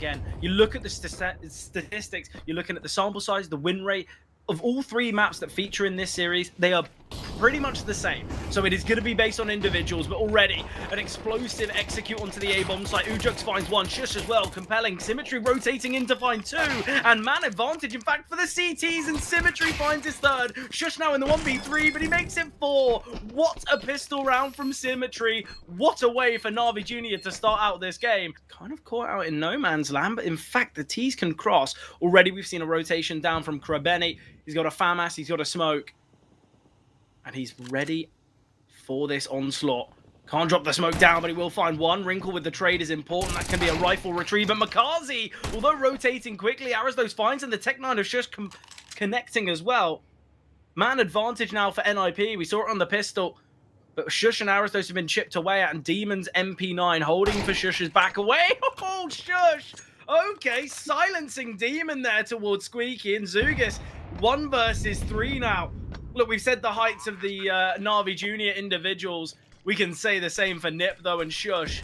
again. You look at the statistics, you're looking at the sample size, the win rate. Of all 3 maps that feature in this series, they are pretty much the same. So it is going to be based on individuals, but already an explosive execute onto the A-bomb site. dziugss finds 1, Sjuush as well, compelling. cmtry rotating in to find 2, and man advantage, in fact, for the CTs, and cmtry finds his 3rd. Sjuush now in the 1v3, but he makes it 4. What a pistol round from cmtry. What a way for NaVi Junior to start out this game. Kind of caught out in no man's land, but in fact, the T's can cross. Already we've seen a rotation down from krabeni. He's got a FAMAS, he's got a smoke. And he's ready for this onslaught. Can't drop the smoke down, but he will find 1. Wrinkle with the trade is important. That can be a rifle retrieve. But makazze, although rotating quickly, Aristos finds, and the Tech 9 of Sjuush connecting as well. Man advantage now for NIP. We saw it on the pistol. But Sjuush and Aristos have been chipped away at, and Demon's MP9 holding for Sjuush's back away. Oh, Sjuush! Okay, silencing Demon there towards Squeaky, and dziugss 1 versus 3 now. Look, we've said the heights of the NaVi Junior individuals. We can say the same for Nip, though, and Sjuush.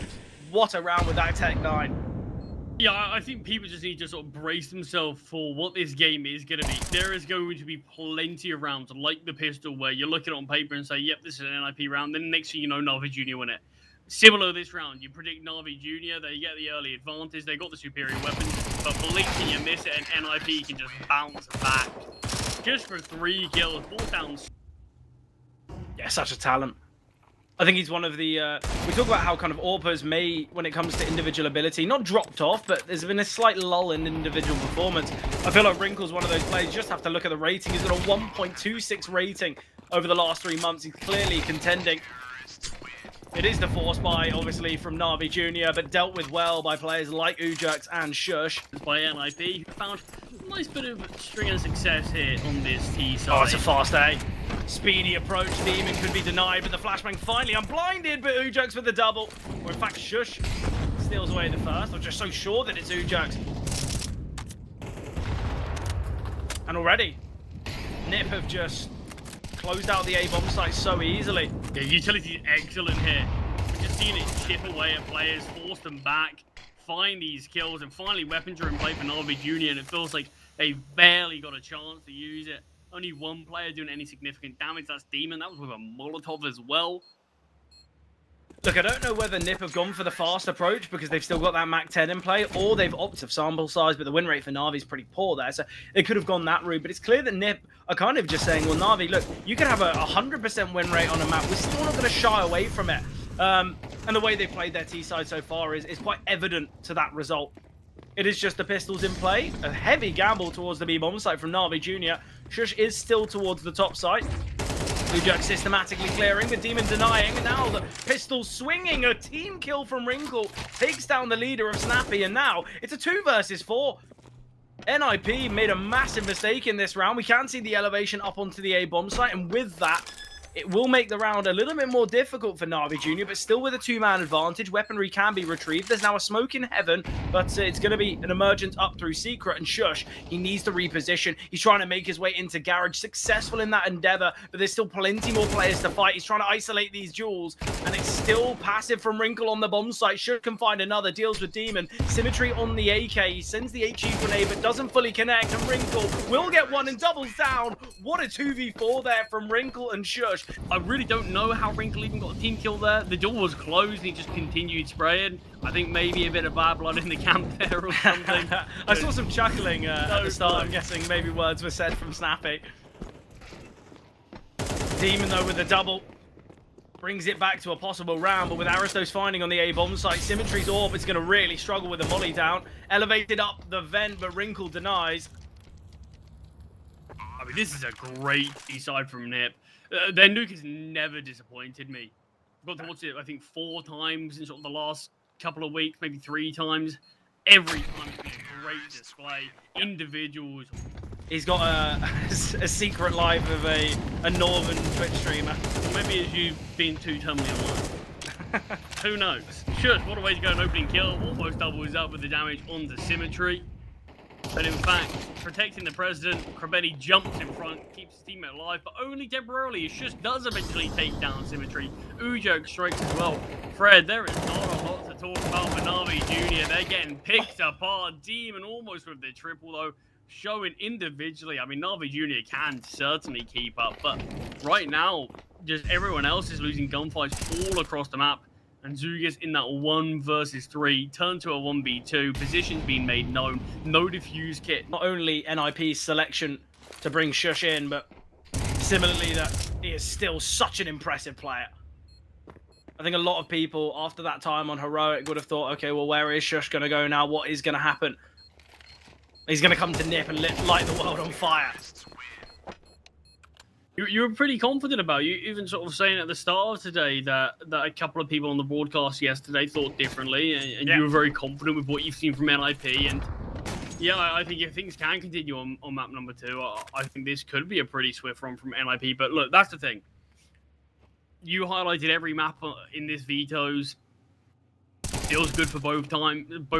What a round with that Tech 9. Yeah, I think people just need to sort of brace themselves for what this game is going to be. There is going to be plenty of rounds, like the pistol, where you look at it on paper and say, yep, this is an NIP round. Then next thing you know, NaVi Junior win it. Similar this round, you predict NaVi Junior, they get the early advantage, they got the superior weapons, but blinkly you miss it, and NIP can just bounce back. Just for 3 kills, 4 down. Yeah, such a talent. I think he's one of the... we talk about how kind of Orpa's may, when it comes to individual ability, not dropped off, but there's been a slight lull in individual performance. I feel like Wrinkle's one of those players. You just have to look at the rating. He's got a 1.26 rating over the last 3 months. He's clearly contending. It is the force buy, obviously, from NaVi Junior, but dealt with well by players like dziugss and Sjuush. By NIP, who found a nice bit of string of success here on this T side. Oh, it's a fast A. Speedy approach. Demon could be denied, but the flashbang finally unblinded, but dziugss with the double. Or in fact, Sjuush steals away the first. I'm just so sure that it's dziugss. And already, Nip have just closed out the A-bomb site so easily. Yeah, utility is excellent here. We've just seen it chip away at players, force them back, find these kills, and finally weapons are in play for NaVi Junior, and it feels like they barely got a chance to use it. Only 1 player doing any significant damage, that's Demon. That was with a Molotov as well. Look, I don't know whether Nip have gone for the fast approach because they've still got that Mac 10 in play, or they've opted for sample size, but the win rate for Na'Vi is pretty poor there, so they could have gone that route. But it's clear that Nip are kind of just saying, well, Na'Vi, look, you can have a 100% win rate on a map. We're still not going to shy away from it. And the way they played their T side so far is quite evident to that result. It is just the pistols in play. A heavy gamble towards the B-bomb site from NaVi Junior. Sjuush is still towards the top side. dziugss systematically clearing, the Demon denying, and now the pistol swinging. A team kill from Wrinkle takes down the leader of Snappy, and now it's a 2 versus 4. NIP made a massive mistake in this round. We can see the elevation up onto the A-bomb site, and with that, it will make the round a little bit more difficult for NaVi Junior, but still with a 2-man advantage. Weaponry can be retrieved. There's now a smoke in heaven, but it's going to be an emergent up through Secret, and Sjuush, he needs to reposition. He's trying to make his way into Garage, successful in that endeavor, but there's still plenty more players to fight. He's trying to isolate these duels, and it's still passive from Wrinkle on the bomb site. Sjuush can find another, deals with Demon. Symmetry on the AK. He sends the HE grenade, but doesn't fully connect, and Wrinkle will get one and doubles down. What a 2v4 there from Wrinkle and Sjuush. I really don't know how Wrinkle even got a team kill there. The door was closed and he just continued spraying. I think maybe a bit of bad blood in the camp there or something. I saw some chuckling at the start. I'm guessing maybe words were said from Snappy. Demon, though, with the double. Brings it back to a possible round, but with Aristos finding on the A-bomb site, Symmetry's orb is going to really struggle with the molly down. Elevated up the vent, but Wrinkle denies. I mean, this is a great D-side from Nip. Their nuke has never disappointed me. I've got to watch it, I think, 4 times in sort of the last couple of weeks, maybe 3 times. Every time it's been a great display. Individuals. He's got a secret life of a northern Twitch streamer. Or maybe it's you being too terminally alive. Who knows? Sjuush, what a way to go, an opening kill. Almost doubles up with the damage on the Symmetry. But in fact, protecting the president, krabeni jumps in front, keeps his teammate alive, but only temporarily. It just does eventually take down cmtry. dziugss strikes as well. Fred, there is not a lot to talk about for NaVi Junior. They're getting picked apart. Demon almost with the triple, though, showing individually. I mean, NaVi Junior can certainly keep up, but right now, just everyone else is losing gunfights all across the map. And dziugss in that 1 versus 3, turned to a 1v2, positions being made known, no defuse kit. Not only NIP's selection to bring Shush in, but similarly that he is still such an impressive player. I think a lot of people after that time on Heroic would have thought, okay, well, where is Shush going to go now? What is going to happen? He's going to come to Nip and light the world on fire. You were pretty confident about it. You even sort of saying at the start of today that a couple of people on the broadcast yesterday thought differently, and you were very confident with what you've seen from NIP. And yeah, I think if things can continue on map number 2, I think this could be a pretty swift run from NIP. But look, that's the thing. You highlighted every map in this vetoes. Feels good for both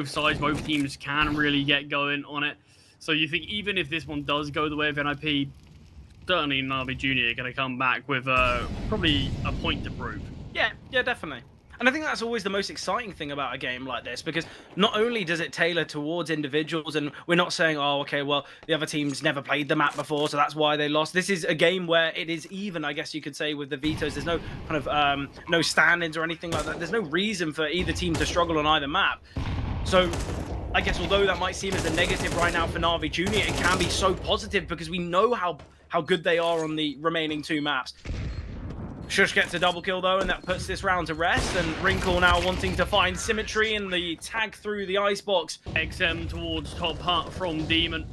sides. Both teams can really get going on it. So you think even if this one does go the way of NIP, certainly NaVi Junior are going to come back with probably a point to prove. Yeah, definitely. And I think that's always the most exciting thing about a game like this, because not only does it tailor towards individuals, and we're not saying, oh, okay, well, the other team's never played the map before, so that's why they lost. This is a game where it is even, I guess you could say, with the vetoes. There's no kind of no stand-ins or anything like that. There's no reason for either team to struggle on either map. So I guess although that might seem as a negative right now for NaVi Junior, it can be so positive because we know how good they are on the remaining 2 maps. Shush gets a double kill though, and that puts this round to rest, and Wrinkle now wanting to find cmtry in the tag through the icebox. XM towards top hut from Demon.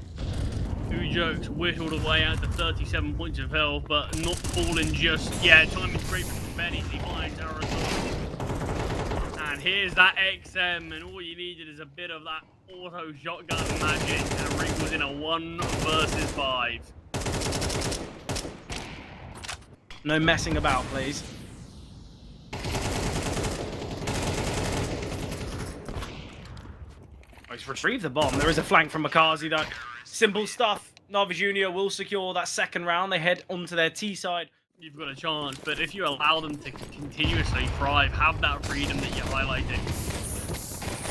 dziugss whittled away out to 37 points of health, but not falling just yet. Timing's great for krabeni. He finds Arizona. And here's that XM, and all you needed is a bit of that auto shotgun magic, and Wrinkle's in a 1 versus 5. No messing about, please. Oh, he's retrieved the bomb. There is a flank from makazze, though. Simple stuff. NaVi Junior will secure that second round. They head onto their T side. You've got a chance, but if you allow them to continuously thrive, have that freedom that you're highlighting,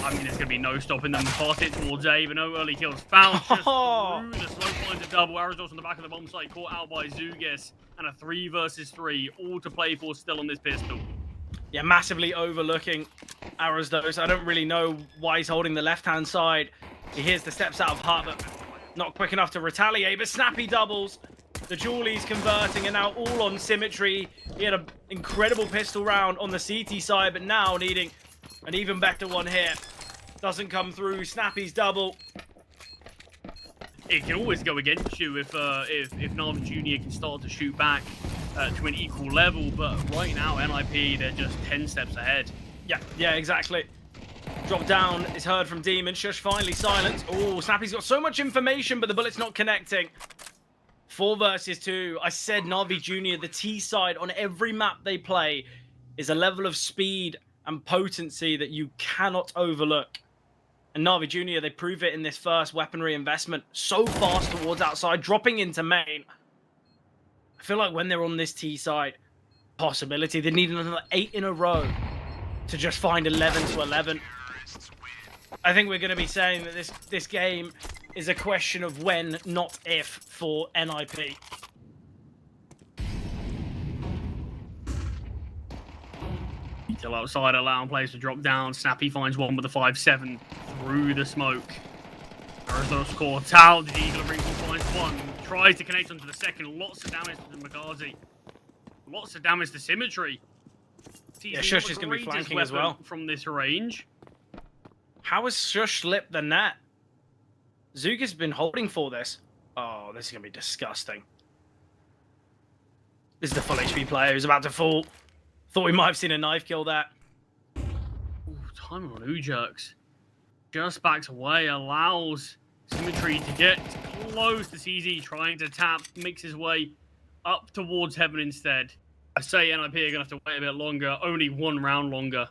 I mean, there's going to be no stopping them. Pass it towards A, but no early kills found. Just through the slow line to double. Arizona on the back of the bomb site, caught out by dziugss. And a 3 versus 3, all to play for still on this pistol. Yeah, massively overlooking Arizona. I don't really know why he's holding the left-hand side. He hears the steps out of hut, but not quick enough to retaliate. But snappy doubles. The Julies converting, and now all on cmtry. He had an incredible pistol round on the CT side, but now needing an even better one here. Doesn't come through. Snappy's double. It can always go against you if NaVi Junior can start to shoot back to an equal level, but right now NIP, they're just 10 steps ahead. Yeah, exactly. Drop down is heard from Demon. Shush finally silenced. Oh, Snappy's got so much information, but the bullet's not connecting. 4 versus 2. I said NaVi Junior, the T side on every map they play is a level of speed and potency that you cannot overlook. And NaVi Junior, they prove it in this first weaponry investment. So fast towards outside, dropping into main. I feel like when they're on this T side, possibility, they need another 8 in a row to just find 11 to 11. I think we're going to be saying that this game is a question of when, not if, for NIP. Detail outside, allowing players to drop down. Snappy finds one with a 5-7 through the smoke. Arizona score. Tal, the Eagle of Wrinkle finds one. Tries to connect onto the second. Lots of damage to makazze. Lots of damage to cmtry. Yeah, Shush is going to be flanking as well from this range. How has Shush slipped the net? dziugss has been holding for this. Oh, this is going to be disgusting. This is the full HP player who's about to fall. Thought we might have seen a knife kill there. Ooh, time on dziugss. Just backs away, allows cmtry to get close to CZ, trying to tap, makes his way up towards heaven instead. I say NIP are going to have to wait a bit longer, only 1 round longer.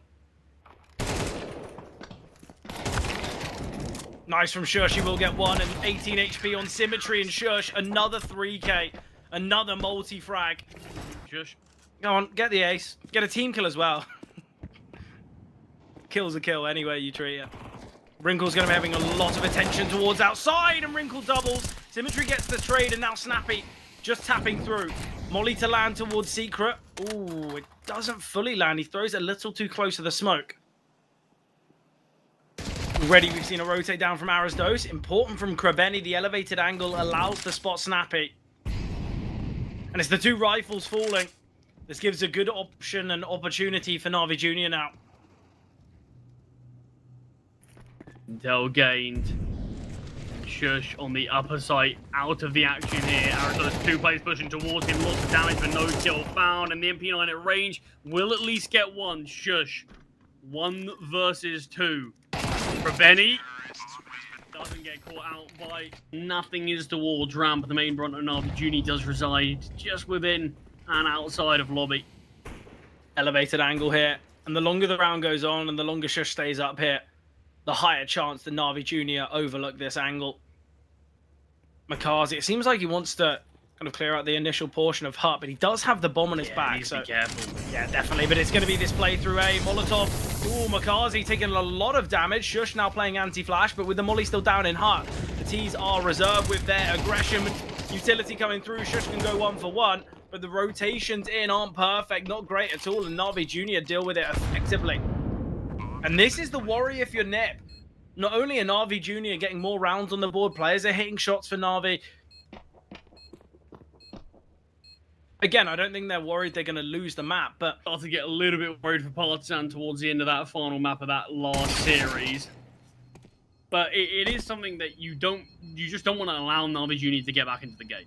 Nice from Shush. He will get one, and 18 HP on cmtry and Shush. Another 3k. Another multi-frag. Shush. Go on, get the ace. Get a team kill as well. Kill's a kill anyway you treat it. Wrinkle's going to be having a lot of attention towards outside, and Wrinkle doubles. cmtry gets the trade, and now Snappy just tapping through. Molly to land towards Secret. Ooh, it doesn't fully land. He throws it a little too close to the smoke. Already we've seen a rotate down from Arazdos. Important from krabeni. The elevated angle allows the spot Snappy. And it's the two rifles falling. This gives a good option and opportunity for NaVi Junior now. Intel gained. Shush on the upper side, out of the action here. Arazdos, two players pushing towards him. Lots of damage, but no kill found. And the MP9 at range will at least get one. Shush. 1 versus 2. krabeni doesn't get caught out by nothing is towards ramp. The main brunt of NaVi Junior does reside just within and outside of lobby. Elevated angle here. And the longer the round goes on and the longer Shush stays up here, the higher chance that NaVi Junior overlook this angle. Makazze, it seems like he wants to kind of clear out the initial portion of Hut, but he does have the bomb on his back. So be careful. Yeah, definitely. But it's going to be this play through A. Molotov. Ooh, Makazze taking a lot of damage. Shush now playing anti-flash, but with the molly still down in Hut. The T's are reserved with their aggression. Utility coming through. Shush can go 1 for 1, but the rotations in aren't perfect. Not great at all, and NaVi Junior deal with it effectively. And this is the worry if you're Nip. Not only are NaVi Junior getting more rounds on the board, players are hitting shots for NaVi. Again, I don't think they're worried they're going to lose the map, but... Start to get a little bit worried for Partisan towards the end of that final map of that last series. But it is something that you just don't want to allow NaVi Junior to get back into the game.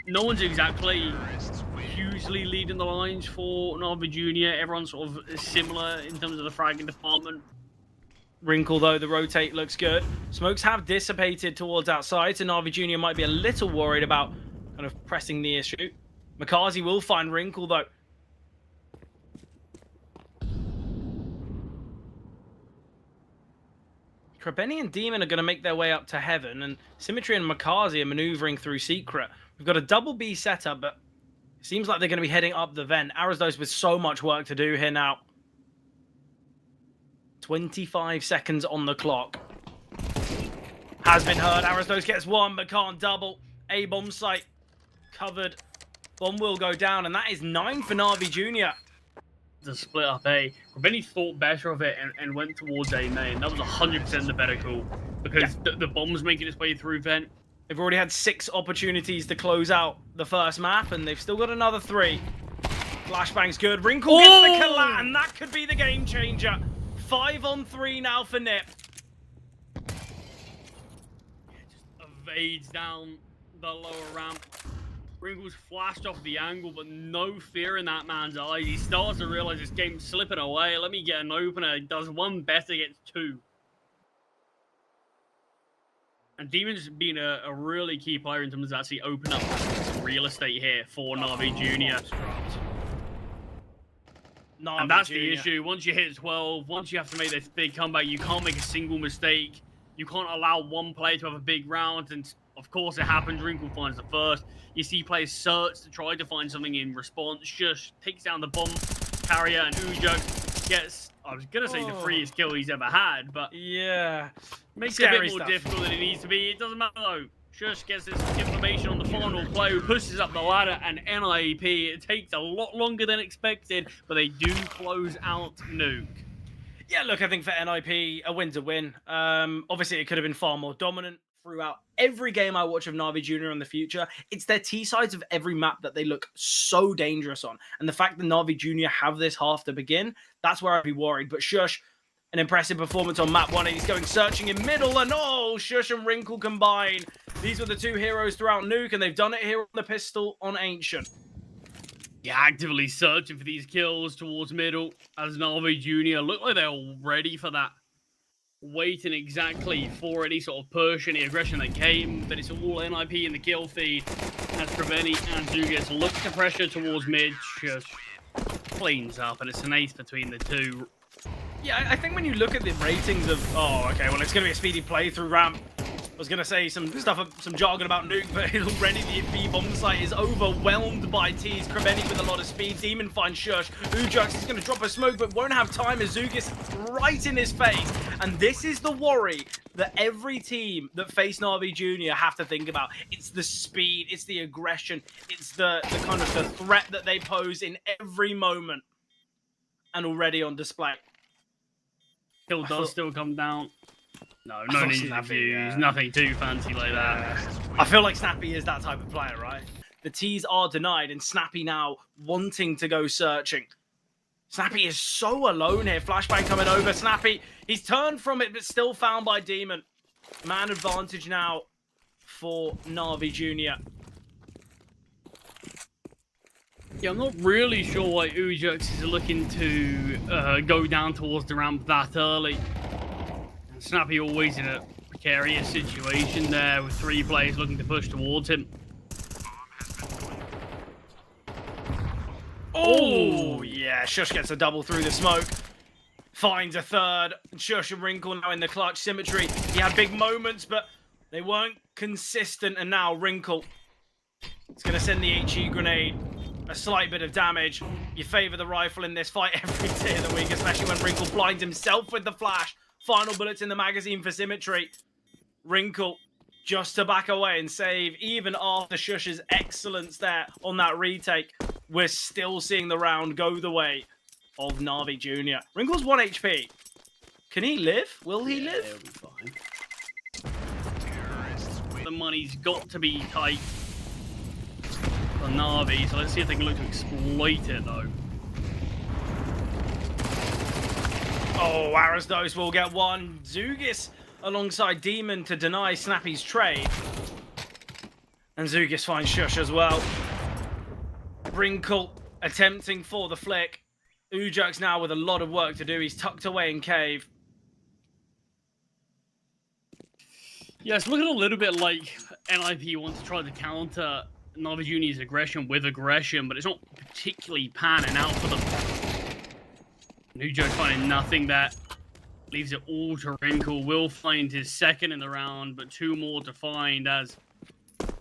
No one's exactly hugely leading the lines for NaVi Junior. Everyone's sort of similar in terms of the fragging department. Wrinkle, though, the rotate looks good. Smokes have dissipated towards outside, so NaVi Junior might be a little worried about kind of pressing the issue. Makazze will find Wrinkle, though. krabeni and Demon are going to make their way up to Heaven, and cmtry and Makazze are maneuvering through Secret. We've got a double B setup, but it seems like they're going to be heading up the vent. Arazdos with so much work to do here now. 25 seconds on the clock. Has been heard. Arazdos gets one, but can't double. A bomb site covered. Bomb will go down, and that is 9 for NaVi Junior. To split up A. krabeni thought better of it and went towards A main. That was 100% the better call, because the bomb's making its way through vent. They've already had 6 opportunities to close out the first map, and they've still got another 3. Flashbang's good. Wrinkle gets the collat, and that could be the game changer. 5 on 3 now for Nip. Just evades down the lower ramp. Wrinkle's flashed off the angle, but no fear in that man's eyes. He starts to realize this game's slipping away. Let me get an opener. He does one better, gets 2. And Demon's been a really key player in terms of actually opening up some real estate here for NaVi Junior. And that's the issue. Once you hit 12, once you have to make this big comeback, you can't make a single mistake. You can't allow one player to have a big round, and of course it happens. Wrinkle finds the first. You see players search to try to find something in response. Shush takes down the bomb carrier, and dziugss gets, I was going to say, the freest kill he's ever had, but yeah, makes it a bit more difficult than it needs to be. It doesn't matter though. Shush gets this information on the final play, who pushes up the ladder, and NIP. It takes a lot longer than expected, but they do close out Nuke. Yeah, look, I think for NIP, a win's a win. Obviously, it could have been far more dominant throughout every game I watch of NaVi Junior in the future. It's their T-sides of every map that they look so dangerous on. And the fact that NaVi Junior have this half to begin, that's where I'd be worried. But Shush, an impressive performance on map 1. He's going searching in middle, and Shush and Wrinkle combine. These were the 2 heroes throughout Nuke, and they've done it here on the pistol on Ancient. Yeah, actively searching for these kills towards middle as NaVi Junior look like they're all ready for that. Waiting exactly for any sort of push, any aggression that came, but it's all NIP in the kill feed as krabeni and dziugss look to pressure towards mid. Shush cleans up, and it's an ace between the two. Yeah, I think when you look at the ratings of, oh, okay, well, it's going to be a speedy play through ramp. I was going to say some stuff, some jargon about Nuke, but already the B bomb site is overwhelmed by T's. krabeni with a lot of speed. Demon finds Shush. dziugss is going to drop a smoke, but won't have time as dziugss right in his face. And this is the worry that every team that face NaVi Junior have to think about. It's the speed, it's the aggression, it's the kind of the threat that they pose in every moment. And already on display. Kill does still come down. No need to use. Nothing too fancy like that. I feel like Snappy is that type of player, right? The T's are denied, and Snappy now wanting to go searching. Snappy is so alone here. Flashbang coming over. Snappy, he's turned from it, but still found by Demon. Man advantage now for NaVi Junior. Yeah, I'm not really sure why dziugss is looking to go down towards the ramp that early. Snappy always in a precarious situation there with 3 players looking to push towards him. Oh, yeah. Shush gets a double through the smoke. Finds a third. Shush and Wrinkle now in the clutch. cmtry. He had big moments, but they weren't consistent. And now Wrinkle is going to send the HE grenade. A slight bit of damage. You favor the rifle in this fight every day of the week, especially when Wrinkle blinds himself with the flash. Final bullets in the magazine for cmtry. Wrinkle just to back away and save. Even after Shush's excellence there on that retake, we're still seeing the round go the way of NaVi Junior. Wrinkle's 1 HP. Can he live? Will he live? He'll be fine. The money's got to be tight for NaVi, so let's see if they can look to exploit it though. Oh, Arazdos will get one. dziugss alongside Demon to deny Snappy's trade. And dziugss finds Shush as well. Wrinkle attempting for the flick. dziugss now with a lot of work to do. He's tucked away in cave. Yeah, it's looking a little bit like NIP wants to try to counter NaVi Junior's aggression with aggression, but it's not particularly panning out for them. dziugss finding nothing there. Leaves it all to Wrinkle. Will find his second in the round, but 2 more to find as...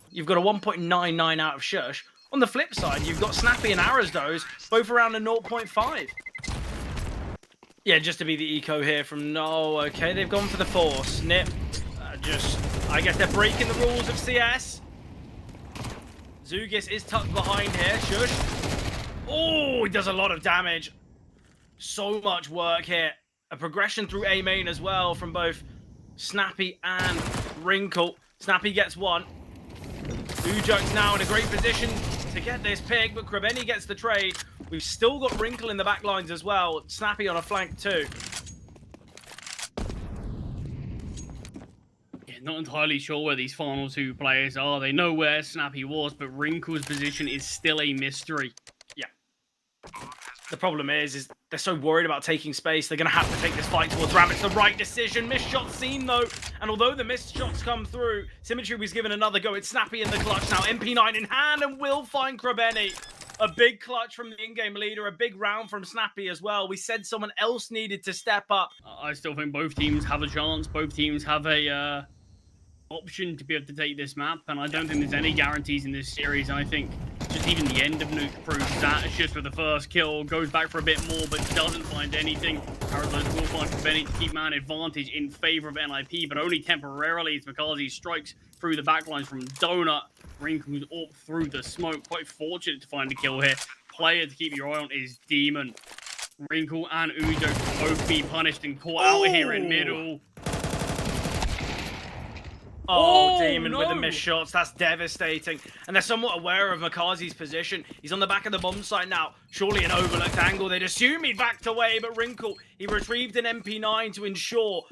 You've got a 1.99 out of Shush. On the flip side, you've got Snappy and Arazdos, both around a 0.5. Yeah, just to be the eco here from... No, okay, they've gone for the force. Nip, I guess they're breaking the rules of CS. dziugss is tucked behind here. Shush. Oh, he does a lot of damage. So much work here. A progression through A main as well from both Snappy and Wrinkle. Snappy gets one. dziugss now in a great position to get this pick, but krabeni gets the trade. We've still got Wrinkle in the back lines as well. Snappy on a flank too. Yeah, not entirely sure where these final 2 players are. They know where Snappy was, but Wrinkle's position is still a mystery. Yeah. The problem is they're so worried about taking space, they're going to have to take this fight towards ramp. It's the right decision. Missed shot seen, though. And although the missed shots come through, cmtry was given another go. It's Snappy in the clutch now. MP9 in hand and will find krabeni. A big clutch from the in-game leader. A big round from Snappy as well. We said someone else needed to step up. I still think both teams have a chance. Both teams have a option to be able to take this map. And I don't think there's any guarantees in this series. And I think just even the end of Nuke proves that. It's just with the first kill, goes back for a bit more, but doesn't find anything. Arizona will find krabeni to keep man advantage in favor of NIP, but only temporarily as makazze strikes through the backlines from Donut. Wrinkle's up through the smoke. Quite fortunate to find a kill here. Player to keep your eye on is Demon. Wrinkle and dziugss will both be punished and caught out here in middle. Oh, Demon with the missed shots. That's devastating. And they're somewhat aware of makazze's position. He's on the back of the bomb site now. Surely an overlooked angle. They'd assume he'd backed away, but Wrinkle, he retrieved an MP9 to ensure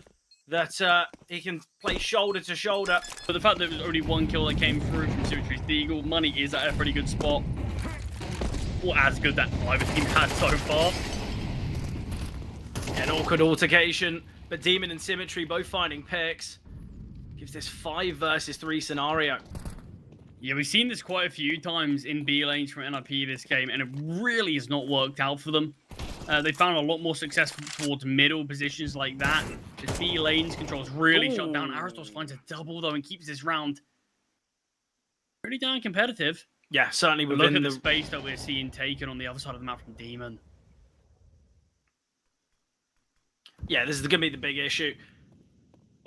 that he can play shoulder to shoulder. But the fact that there was only 1 kill that came through from cmtry's Deagle, money is at a pretty good spot. Or as good that either team had so far. An awkward altercation, but Demon and cmtry both finding picks. Gives this 5 versus 3 scenario. Yeah, we've seen this quite a few times in B lanes from NIP this game, and it really has not worked out for them. They found a lot more success towards middle positions like that. The B lanes controls really shut down. Aristos finds a double though and keeps this round pretty darn competitive. Yeah, certainly within Look at the space that we're seeing taken on the other side of the map from Demon. Yeah, this is going to be the big issue.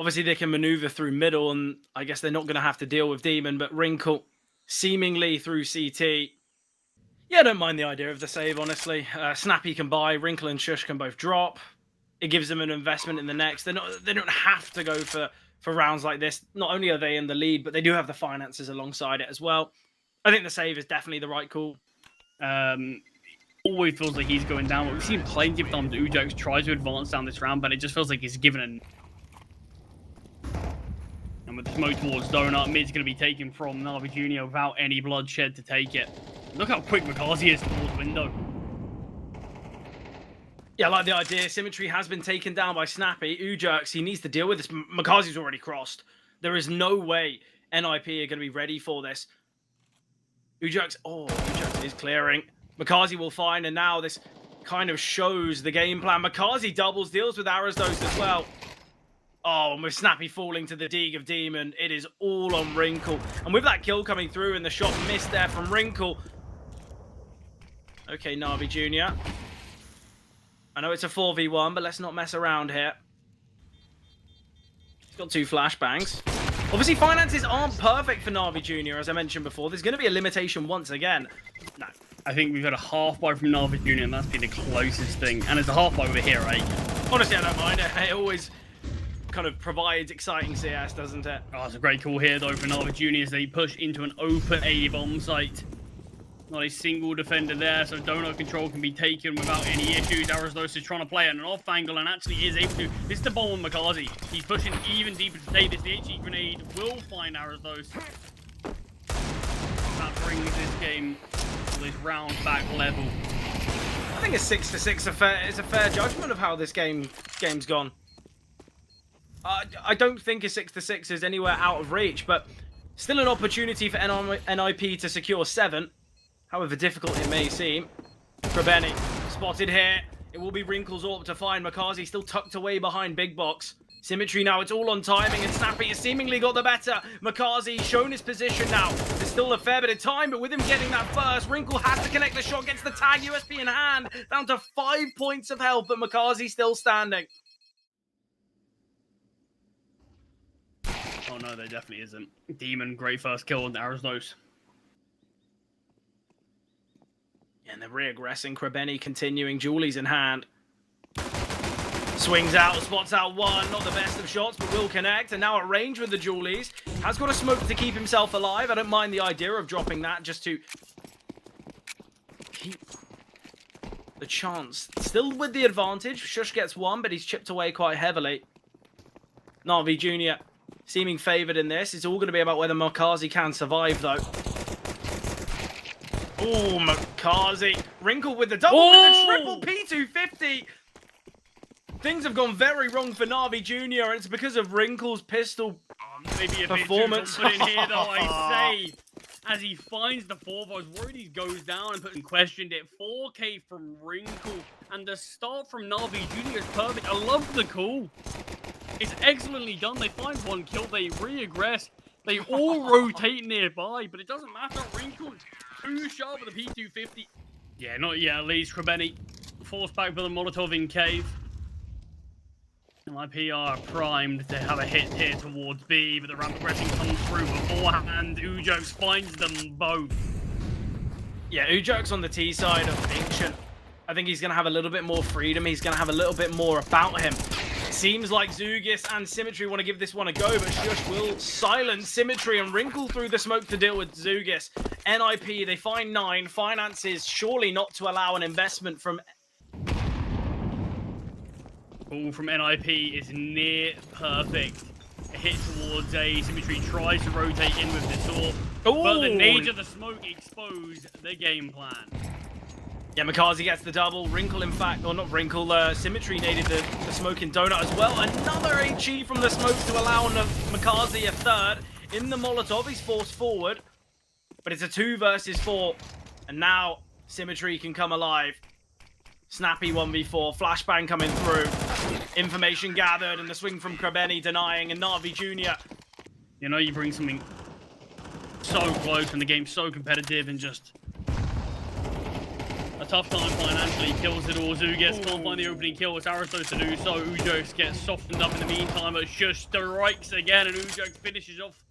Obviously, they can maneuver through middle, and I guess they're not going to have to deal with Demon, but Wrinkle seemingly through CT. Yeah, I don't mind the idea of the save, honestly. Snappy can buy, Wrinkle and Shush can both drop. It gives them an investment in the next. They don't have to go for rounds like this. Not only are they in the lead, but they do have the finances alongside it as well. I think the save is definitely the right call. Always feels like he's going down. But we've seen plenty of times dziugss try to advance down this round, but it just feels like he's given a... And with the smoke towards Donut, mid's going to be taken from NaVi Junior without any bloodshed to take it. Look how quick makazze is towards window. Yeah, I like the idea. cmtry has been taken down by Snappy. dziugss, he needs to deal with this. makazze's already crossed. There is no way NIP are going to be ready for this. dziugss, dziugss is clearing. makazze will find, and now this kind of shows the game plan. makazze doubles, deals with Aristos as well. Oh, and with Snappy falling to the dig of Demon, it is all on Wrinkle. And with that kill coming through and the shot missed there from Wrinkle. Okay, NaVi Junior. I know it's a 4v1, but let's not mess around here. He's got 2 flashbangs. Obviously, finances aren't perfect for NaVi Junior, as I mentioned before. There's going to be a limitation once again. No. I think we've got a half buy from NaVi Junior, and that's been the closest thing. And it's a half buy over here, right? Honestly, I don't mind it. It always kind of provides exciting CS, doesn't it? Oh, it's a great call here, though, for NaVi Junior as they push into an open A bomb site. Not a single defender there, so donut control can be taken without any issues. Aristos is trying to play at an off angle and actually is able to. This is the bomb on makazze. He's pushing even deeper to take this. The HE grenade will find Aristos. That brings this game to this round back level. I think a 6-6 is a fair judgment of how this game's gone. I don't think a 6-6 is anywhere out of reach, but still an opportunity for NIP to secure 7. However difficult it may seem. krabeni spotted here. It will be Wrinkle's AWP to find makazze still tucked away behind Big Box. cmtry now, it's all on timing, and Snappy has seemingly got the better. makazze shown his position now. There's still a fair bit of time, but with him getting that first, Wrinkle has to connect the shot, gets the tag, USP in hand, down to 5 points of health, but makazze still standing. Oh no, there definitely isn't. Demon, great first kill on Aristos. And they're re-aggressing. krabeni continuing. Julie's in hand. Swings out, spots out one. Not the best of shots, but will connect. And now at range with the Julies. Has got a smoke to keep himself alive. I don't mind the idea of dropping that just to keep the chance. Still with the advantage. Shush gets one, but he's chipped away quite heavily. NaVi Junior seeming favoured in this. It's all going to be about whether makazze can survive, though. Oh, makazze. Wrinkle with the double, with the triple P250. Things have gone very wrong for NaVi Junior, and it's because of Wrinkle's pistol maybe a performance. Bit too in here, though, I say. As he finds the 4, I was worried he goes down and put in questioned it. 4K from Wrinkle, and the start from NaVi Junior is perfect. I love the call. It's excellently done. They find one kill, they re-aggress. They all rotate nearby, but it doesn't matter. Wrinkle too sharp with the P250. Yeah, not yet. At least krabeni forced back with a Molotov in cave. NIP are primed to have a hit here towards B, but the ramp progression comes through beforehand. dziugss finds them both. Yeah, dziugss on the T side of Ancient. I think he's going to have a little bit more freedom. He's going to have a little bit more about him. It seems like dziugss and cmtry want to give this one a go, but Shush will silence cmtry and Wrinkle through the smoke to deal with dziugss. NIP, they find 9. Finances surely not to allow an investment from... Ball from NIP is near perfect. A hit towards A. cmtry tries to rotate in with the door, but the nature of the smoke exposed the game plan. Yeah, makazze gets the double. Wrinkle, in fact, or not Wrinkle, cmtry needed the smoking donut as well. Another HE from the smoke to allow makazze a third. In the Molotov, he's forced forward, but it's a 2 versus 4. And now cmtry can come alive. Snappy 1v4, flashbang coming through. Information gathered, and the swing from krabeni denying, and NaVi Junior. You know, you bring something so close and the game's so competitive and just a tough time financially. Kills it all. dziugss can't find the opening kill. It's Aristos to do so. dziugss gets softened up in the meantime, but Sjuush strikes again, and dziugss finishes off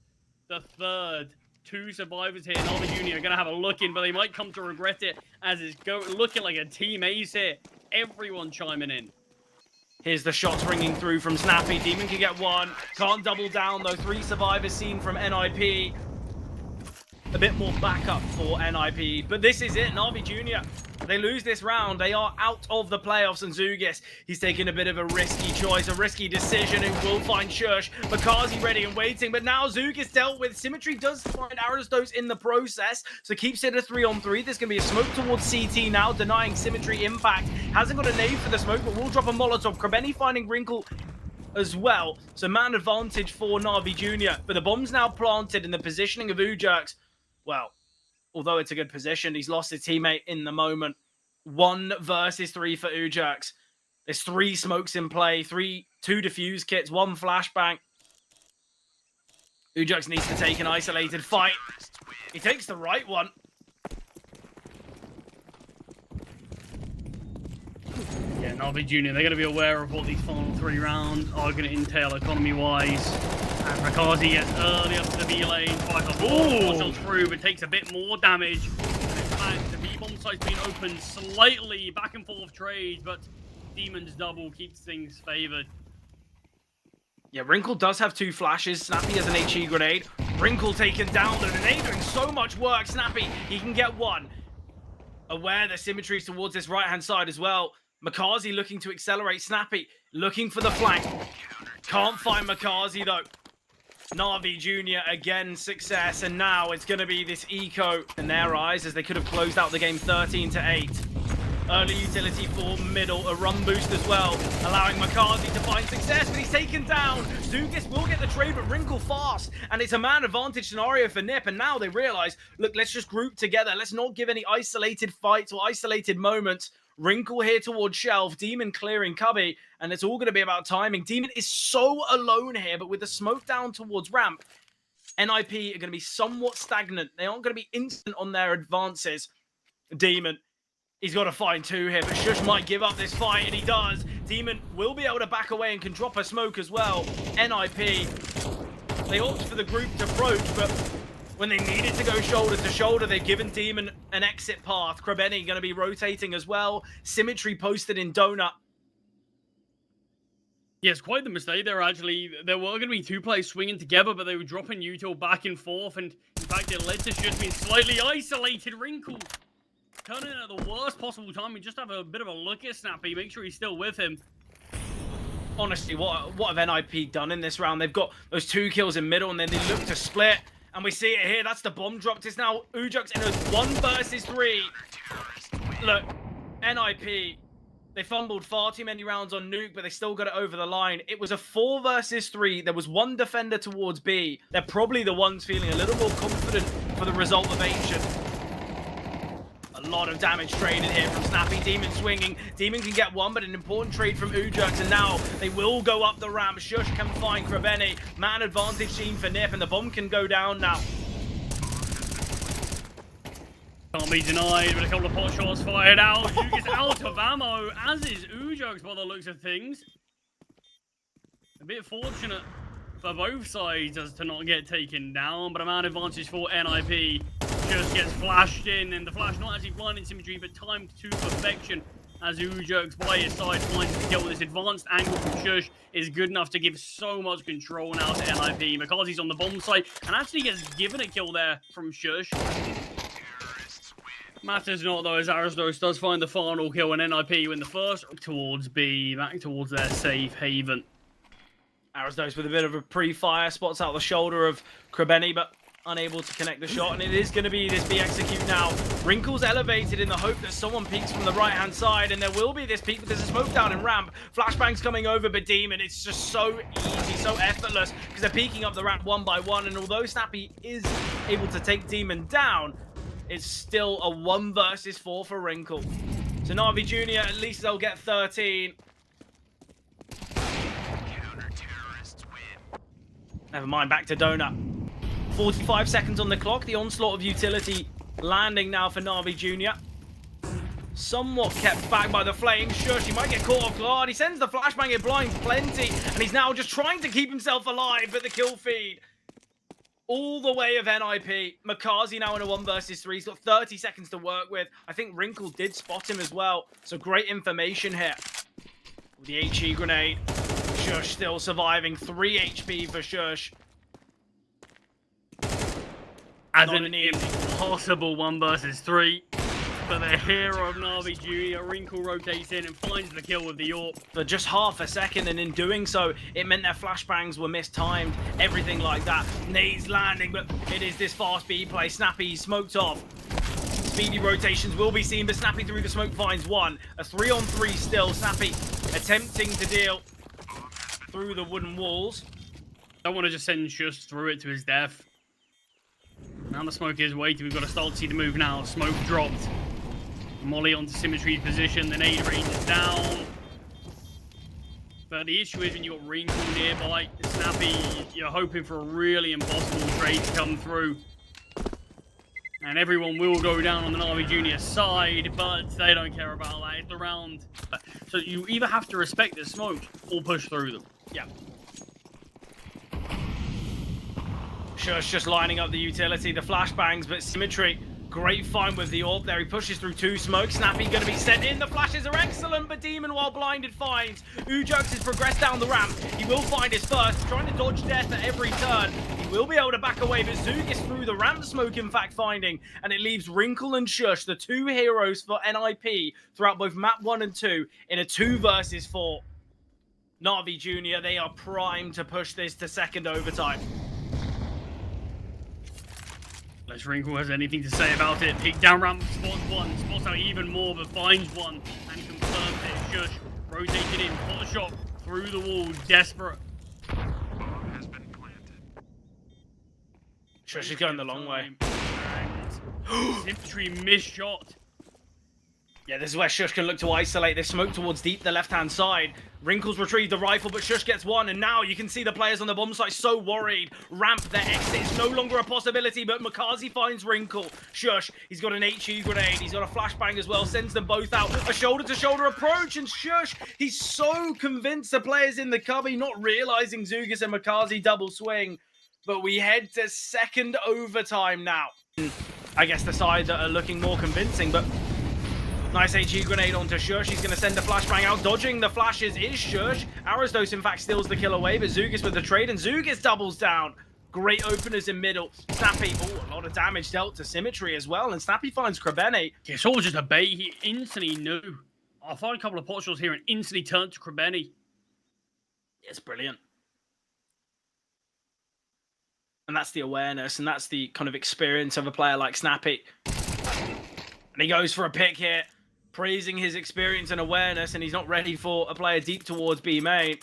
the third. 2 survivors here. NaVi Junior are going to have a look in, but they might come to regret it as it's looking like a team ace here. Everyone chiming in. Here's the shots ringing through from Snappy. Demon can get 1. Can't double down, though. 3 survivors seen from NIP. A bit more backup for NIP. But this is it. NaVi Junior. They lose this round. They are out of the playoffs, and dziugss, he's taking a bit of a risky choice, a risky decision, who will find Sjuush. makazze ready and waiting, but now dziugss dealt with. cmtry does find Aristos in the process, so keeps it a 3-on-3. There's going to be a smoke towards CT now, denying cmtry impact. Hasn't got a nade for the smoke, but will drop a Molotov. krabeni finding Wrinkle as well. So man advantage for NaVi Junior, but the bomb's now planted, in the positioning of dziugss, well, although it's a good position, he's lost his teammate in the moment. 1 versus 3 for dziugss. There's 3 smokes in play, 2 defuse kits, 1 flashbang. dziugss needs to take an isolated fight. He takes the right one. Yeah, NaVi Junior, they're going to be aware of what these final 3 rounds are going to entail economy-wise. And makazze gets early up to the B lane, fires a through, but takes a bit more damage. And in fact, the B-bomb site's been opened slightly, back and forth trade, but Demon's double keeps things favored. Yeah, Wrinkle does have 2 flashes. Snappy has an HE grenade. Wrinkle taken down, the grenade doing so much work. Snappy, he can get 1. Aware that symmetry's towards this right-hand side as well. makazze looking to accelerate. Snappy looking for the flank. Can't find makazze though. NaVi Junior again success, and now it's going to be this eco in their eyes, as they could have closed out the game 13-8. Early utility for middle, a run boost as well, allowing makazze to find success, but he's taken down. dziugss will get the trade, but Wrinkle fast, and it's a man advantage scenario for NIP, and now they realize, look, let's just group together. Let's not give any isolated fights or isolated moments. Wrinkle here towards Shelf, Demon clearing Cubby, and it's all going to be about timing. Demon is so alone here, but with the smoke down towards ramp, NIP are going to be somewhat stagnant. They aren't going to be instant on their advances. Demon, he's got to find 2 here, but Sjuush might give up this fight, and he does. Demon will be able to back away and can drop a smoke as well. NIP, they opt for the grouped approach, but when they needed to go shoulder to shoulder, they've given Demon an exit path. krabeni going to be rotating as well. cmtry posted in Donut. Yes, quite the mistake there, actually. There were going to be 2 players swinging together, but they were dropping util back and forth, and in fact, it led to Sjuush being slightly isolated. Wrinkle turning at the worst possible time, and just have a bit of a look at Snappy, make sure he's still with him. Honestly, what have NIP done in this round? They've got those 2 kills in middle, and then they look to split. And we see it here. That's the bomb dropped. It's now dziugss in a 1 versus 3. Look, NIP, they fumbled far too many rounds on Nuke, but they still got it over the line. It was a 4 versus 3. There was 1 defender towards B. They're probably the ones feeling a little more confident for the result of Ancient. A lot of damage traded here from Snappy. Demon swinging. Demon can get 1, but an important trade from dziugss, and now they will go up the ramp. Sjuush can find krabeni. Man advantage seen for NIP, and the bomb can go down now. Can't be denied, but a couple of pot shots fired out. dziugss out of ammo, as is dziugss by the looks of things. A bit fortunate for both sides as to not get taken down, but a man advantage for NIP. Just gets flashed in, and the flash not actually blinding cmtry, but timed to perfection as dziugss by his side finds to kill with this advanced angle from Sjuush is good enough to give so much control now to NIP. makazze's on the bomb site and actually gets given a kill there from Sjuush. Matters not though, as Aristos does find the final kill, and NIP win the first towards B, back towards their safe haven. Aristos with a bit of a pre-fire, spots out the shoulder of krabeni, but unable to connect the shot, and it is going to be this B execute now. Wrinkle's elevated in the hope that someone peeks from the right-hand side, and there will be this peek, but there's a smoke down in ramp. Flashbang's coming over, but Demon, it's just so easy, so effortless, because they're peeking up the ramp 1 by 1, and although Snappy is able to take Demon down, it's still a 1 versus 4 for Wrinkle. So NaVi Junior, at least they'll get 13. Never mind, back to Donut. 45 seconds on the clock. The onslaught of utility landing now for NaVi Junior. Somewhat kept back by the flames. Shush, he might get caught off guard. He sends the flashbang, it blinds plenty, and he's now just trying to keep himself alive, but the kill feed all the way of NIP. Makazze now in a 1 versus 3. He's got 30 seconds to work with. I think Wrinkle did spot him as well. So great information here. With the HE grenade. Shush still surviving. 3 HP for Shush. As an impossible 1 versus 3. But the hero of NaVi Junior, Wrinkle rotates in and finds the kill with the AWP. For just half a second, and in doing so, it meant their flashbangs were mistimed, everything like that. Nades landing, but it is this fast B play. Snappy smoked off. Speedy rotations will be seen, but Snappy through the smoke finds one. A 3-on-3 still. Snappy attempting to deal through the wooden walls. Don't want to just send Shush through it to his death. Now the smoke is waiting. We've got to start to see the move now. Smoke dropped. Molly onto cmtry's position, the nade range is down. But the issue is when you've got Wrinkle nearby, Snappy, you're hoping for a really impossible trade to come through. And everyone will go down on the NaVi Junior side, but they don't care about that. It's the round. So you either have to respect the smoke or push through them. Yeah. Shush just lining up the utility, the flashbangs, but cmtry. Great find with the AWP there. He pushes through 2 smokes. Snappy going to be sent in. The flashes are excellent, but Demon, while blinded, finds. dziugss has progressed down the ramp. He will find his first. Trying to dodge death at every turn. He will be able to back away, but dziugss through the ramp smoke, in fact, finding. And it leaves Wrinkle and Shush, the 2 heroes for NIP, throughout both map 1 and 2, in a 2 versus 4. NaVi Junior, they are primed to push this to second overtime. Unless Wrinkle has anything to say about it. Peek down ramp, spots one, spots out even more, but finds one and confirms it. Shush rotating in, pot shot through the wall, desperate. Bomb has been planted. Shush is going the long way. cmtry missed shot. Yeah, this is where Shush can look to isolate. They smoke towards deep, the left-hand side. Wrinkle's retrieved the rifle, but Shush gets one, and now you can see the players on the bomb site so worried. Ramp, their exit is no longer a possibility, but Makazze finds Wrinkle. Shush, he's got an HE grenade, he's got a flashbang as well, sends them both out. A shoulder-to-shoulder approach, and Shush, he's so convinced the players in the cubby, not realizing dziugss and Makazze double swing. But we head to second overtime now. I guess the side that are looking more convincing, but nice HE grenade onto Shush. He's going to send the flashbang out. Dodging the flashes is Shush. dziugss, in fact, steals the kill away, but dziugss with the trade, and dziugss doubles down. Great openers in middle. Snappy, a lot of damage dealt to cmtry as well, and Snappy finds krabeni. Yeah, it's all just a bait. He instantly knew. I'll find a couple of pot shots here and instantly turned to krabeni. It's brilliant. And that's the awareness, and that's the kind of experience of a player like Snappy. And he goes for a pick here, praising his experience and awareness, and he's not ready for a player deep towards B main.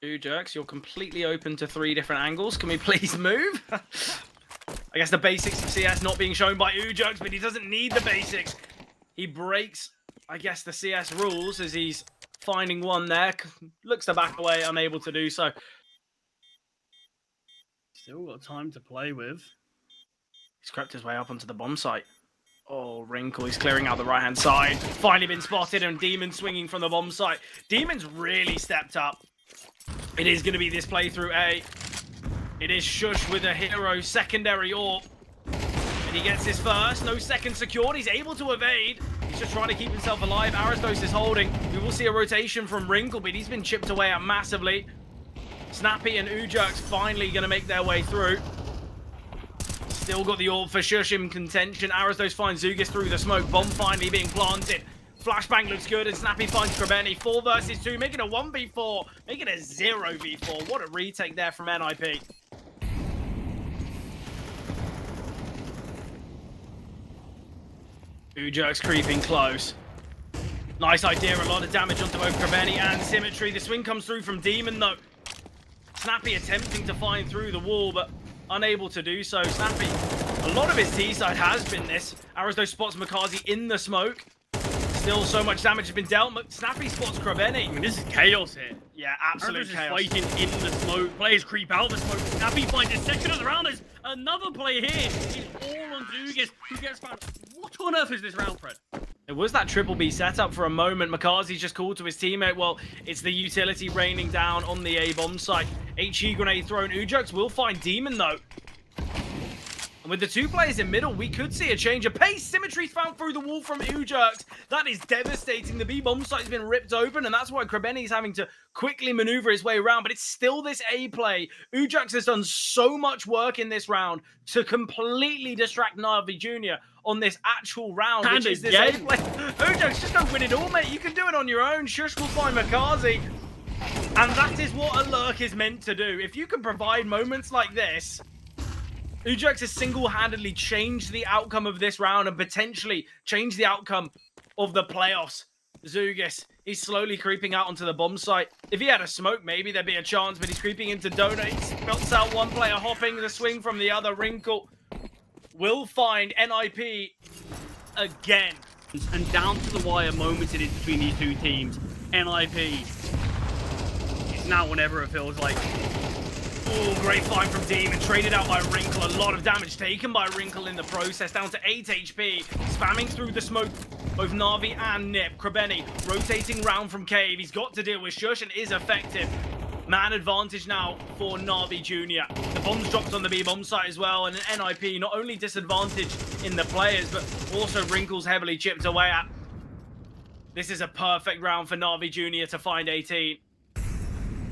dziugss, you're completely open to 3 different angles. Can we please move? I guess the basics of CS not being shown by dziugss, but he doesn't need the basics. He breaks, I guess, the CS rules as he's finding one there. Looks to back away, unable to do so. Still got time to play with. He's crept his way up onto the bomb site. Oh, Wrinkle, he's clearing out the right-hand side. Finally been spotted, and Demon swinging from the bomb site. Demon's really stepped up. It is going to be this playthrough A. It is Shush with a hero secondary AWP. And he gets his first. No second secured. He's able to evade. He's just trying to keep himself alive. dziugss is holding. We will see a rotation from Wrinkle, but he's been chipped away at massively. Snappy and dziugss finally going to make their way through. Still got the AWP for Shush in contention. dziugss finds dziugss through the smoke. Bomb finally being planted. Flashbang looks good, and Snappy finds krabeni. 4 versus 2, making a 1v4, making a 0v4. What a retake there from NIP. dziugss creeping close. Nice idea, a lot of damage onto both krabeni and cmtry. The swing comes through from Demon, though. Snappy attempting to find through the wall, but unable to do so. Snappy A lot of his T-side has been this. Arizdo spots makazze in the smoke. Still so much damage has been dealt. Snappy spots krabeni. I mean, this is chaos here. Yeah, absolute Arizdo's chaos. fighting in the smoke. Players creep out the smoke. Snappy finds his second of the round. There's another play here. It's all on dziugss, who gets found. What on earth is this round, Fred? It was that triple B setup for a moment. makazze's just called to his teammate. Well, it's the utility raining down on the A-bomb site. HE grenade thrown. dziugss will find Demon, though. And with the two players in middle, we could see a change of pace. cmtry found through the wall from dziugss. That is devastating. The B-bomb site has been ripped open, and that's why krabeni is having to quickly maneuver his way around. But it's still this A play. dziugss has done so much work in this round to completely distract NaVi Junior on this actual round, And which is this again. A play. dziugss, just don't win it all, mate. You can do it on your own. Shush will find makazze. And that is what a lurk is meant to do. If you can provide moments like this, dziugss has single-handedly changed the outcome of this round and potentially changed the outcome of the playoffs. dziugss, he's slowly creeping out onto the bomb site. If he had a smoke, maybe there'd be a chance, but he's creeping into donut. He melts out one player, hopping the swing from the other. Wrinkle will find NIP again. And down to the wire moments it is between these two teams. NIP is now whenever it feels like. Oh, great find from Demon, traded out by Wrinkle. A lot of damage taken by Wrinkle in the process, down to 8 HP. Spamming through the smoke, both NaVi and Nip. krabeni rotating round from Cave. He's got to deal with Shush and is effective. Man advantage now for NaVi Junior. The bombs dropped on the B-bomb site as well, and an NIP not only disadvantaged in the players, but also Wrinkle's heavily chipped away at. This is a perfect round for NaVi Junior to find 18.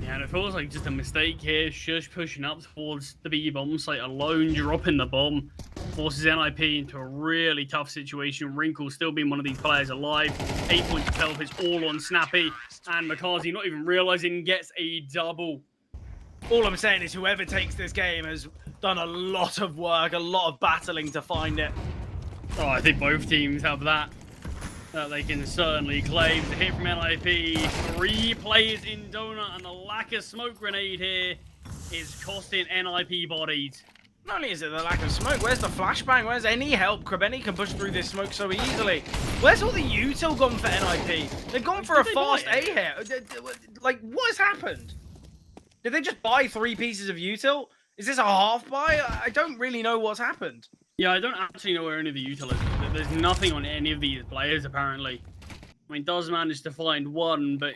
Yeah, and it feels like just a mistake here. Shush pushing up towards the B-bomb site alone, dropping the bomb, forces NIP into a really tough situation. Wrinkle still being one of these players alive. 8 points of health is all on Snappy, and makazze not even realizing gets a double. All I'm saying is whoever takes this game has done a lot of work, a lot of battling to find it. Oh, I think both teams have that they can certainly claim. The hit from NIP, 3 players in donut, and the lack of smoke grenade here is costing NIP bodies. Not only is it the lack of smoke, where's the flashbang? Where's any help? krabeni can push through this smoke so easily. Where's all the util gone for NIP? They've gone for a fast A here. Like, what has happened? Did they just buy 3 pieces of util? Is this a half buy? I don't really know what's happened. Yeah, I don't actually know where any of the util is. There's nothing on any of these players, apparently. I mean, does manage to find one, but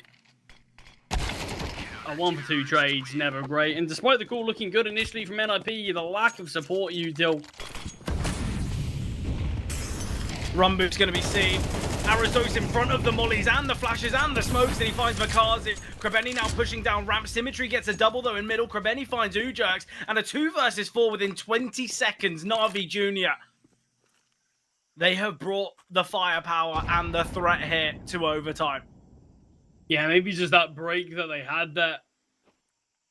a 1 for 2 trades, never great. And despite the call looking good initially from NIP, the lack of support util. Rumboot's going to be seen. Arizdo's in front of the mollies and the flashes and the smokes, and he finds makazze. krabeni now pushing down ramp. cmtry gets a double, though, in middle. krabeni finds dziugss, and a 2 versus 4 within 20 seconds. NaVi Junior. They have brought the firepower and the threat here to overtime. Yeah, maybe just that break that they had that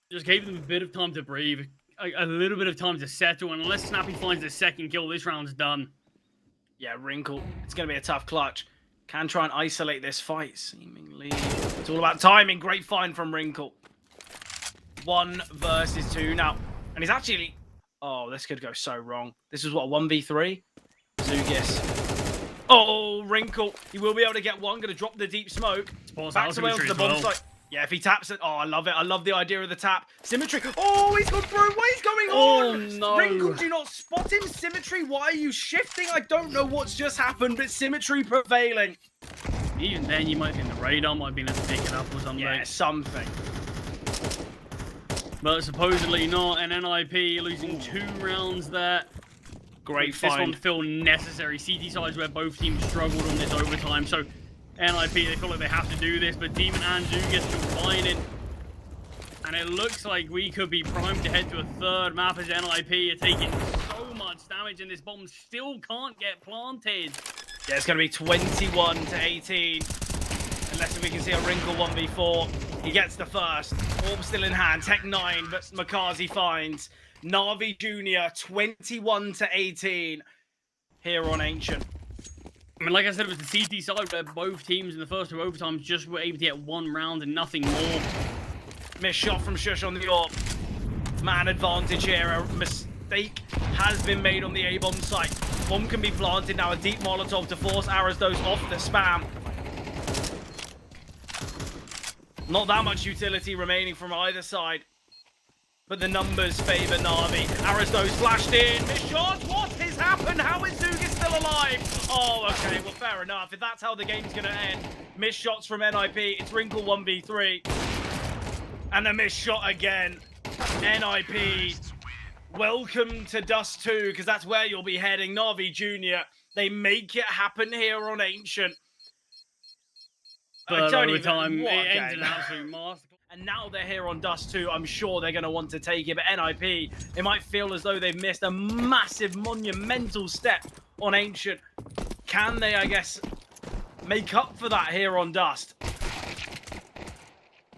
just gave them a bit of time to breathe, a little bit of time to settle, and unless Snappy finds the second kill, this round's done. Yeah, Wrinkle, it's going to be a tough clutch. Can try and isolate this fight, seemingly. It's all about timing. Great find from Wrinkle. 1 versus 2 now. And he's actually... Oh, this could go so wrong. This is what, a 1v3? dziugss. Oh, Wrinkle. He will be able to get one. Going to drop the deep smoke. Back away onto the bomb site. Yeah, if he taps it. Oh, I love it. I love the idea of the tap. cmtry. Oh, he's gone through. What is going on? Oh, no. Wrinkle, do you not spot him? cmtry, why are you shifting? I don't know what's just happened, but cmtry prevailing. Even then, you might think the radar might have been able to pick it up or something. Yeah, something. But supposedly not. And NIP losing 2 rounds there. Great This one find. feel necessary. CT sides where both teams struggled on this overtime. So NIP, they feel like they have to do this, but Demon and dziugss combining. And it looks like we could be primed to head to a 3rd map as NIP are taking so much damage, and this bomb still can't get planted. Yeah, it's going to be 21 to 18. Unless we can see a Wrinkle 1v4. He gets the first. Orb still in hand. Tech 9, but makazze finds NaVi Junior 21 to 18 here on Ancient. I mean, like I said, it was the CT side where both teams in the first 2 overtimes just were able to get 1 round and nothing more. Missed shot from Shush on the Orb. Man advantage here. mistake has been made on the A-bomb site. Bomb can be planted now, a deep Molotov to force Arazdos off the spam. Not that much utility remaining from either side, but the numbers favor Na'Vi. Arazdos flashed in, missed shot. What has happened? How is dziugss still alive? Oh, okay, well, fair enough. If that's how the game's gonna end, missed shots from NIP. It's Wrinkle 1v3, and a missed shot again. NIP, welcome to Dust 2, because that's where you'll be heading. NaVi Junior, they make it happen here on Ancient. But over time, it ends an absolute masterclass. And now they're here on Dust 2. I'm sure they're going to want to take it. But NIP, it might feel as though they've missed a massive, monumental step on Ancient. Can they, I guess, make up for that here on Dust?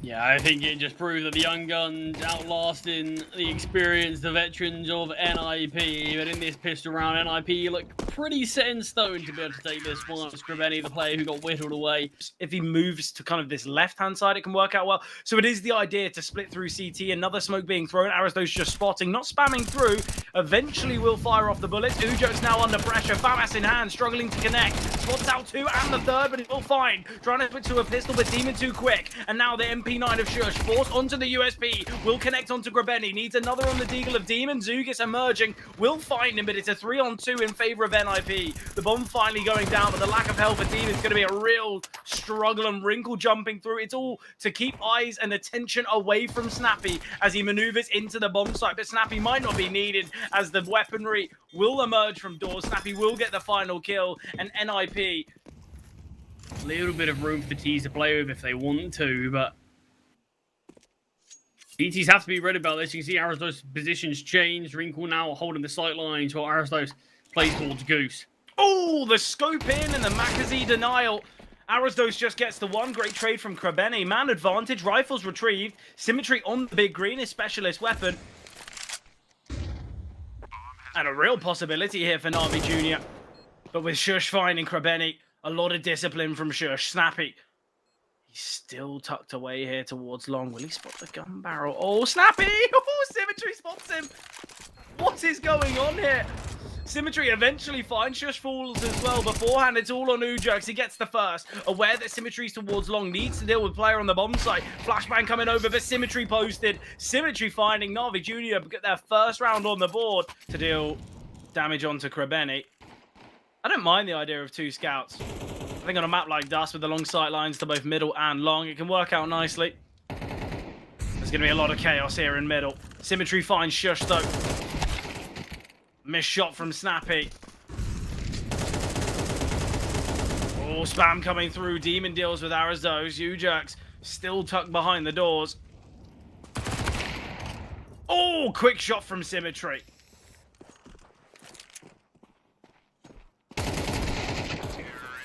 Yeah, I think it just proved that the young guns outlasting the experience, the veterans of NIP. But in this pistol round, NIP look pretty set in stone to be able to take this one. It's krabeni, the player who got whittled away. If he moves to kind of this left-hand side, it can work out well. So it is the idea to split through CT. Another smoke being thrown. Arazdos just spotting, not spamming through. Eventually will fire off the bullets. dziugss now under pressure. Famas in hand, struggling to connect. Spots out two and the third, but it will find. Trying to switch to a pistol, but Demon too quick. And now the MP9 of Shush forced onto the USP. Will connect onto krabeni. Needs another on the deagle of Demon. dziugss emerging. Will find him, but it's a 3-on-2 in favor of NIP. The bomb finally going down, but the lack of help for Demon is going to be a real struggle, and Wrinkle jumping through. It's all to keep eyes and attention away from Snappy as he maneuvers into the bomb site. But Snappy might not be needed as the weaponry will emerge from doors. Snappy will get the final kill, and NIP, A little bit of room for T's to play with if they want to, but BTs have to be ready about this. You can see Arazdos' positions change. Wrinkle now holding the sight lines while Arazdos plays towards Goose. Oh, the scope in and the makazze denial. Arazdos just gets the one. Great trade from krabeni. Man advantage. Rifles retrieved. Symmetry on the big green. His specialist weapon. And a real possibility here for NaVi Junior. But with Shush finding krabeni, a lot of discipline from Shush. Snappy. He's still tucked away here towards long. Will he spot the gun barrel? Oh, Snappy! Oh, Symmetry spots him. What is going on here? Symmetry eventually finds Shush falls as well. Beforehand, it's all on dziugss. He gets the first. Aware that Symmetry's towards long. Needs to deal with player on the bomb site. Flashbang coming over, but Symmetry posted. Symmetry finding NaVi Junior get their first round on the board to deal damage onto krabeni. I don't mind the idea of two scouts. I think on a map like Dust with the long sight lines to both middle and long, it can work out nicely. There's going to be a lot of chaos here in middle. Symmetry finds Shush though. Missed shot from Snappy. Oh, spam coming through. Demon deals with Arazdos. dziugss still tucked behind the doors. Oh, quick shot from Symmetry.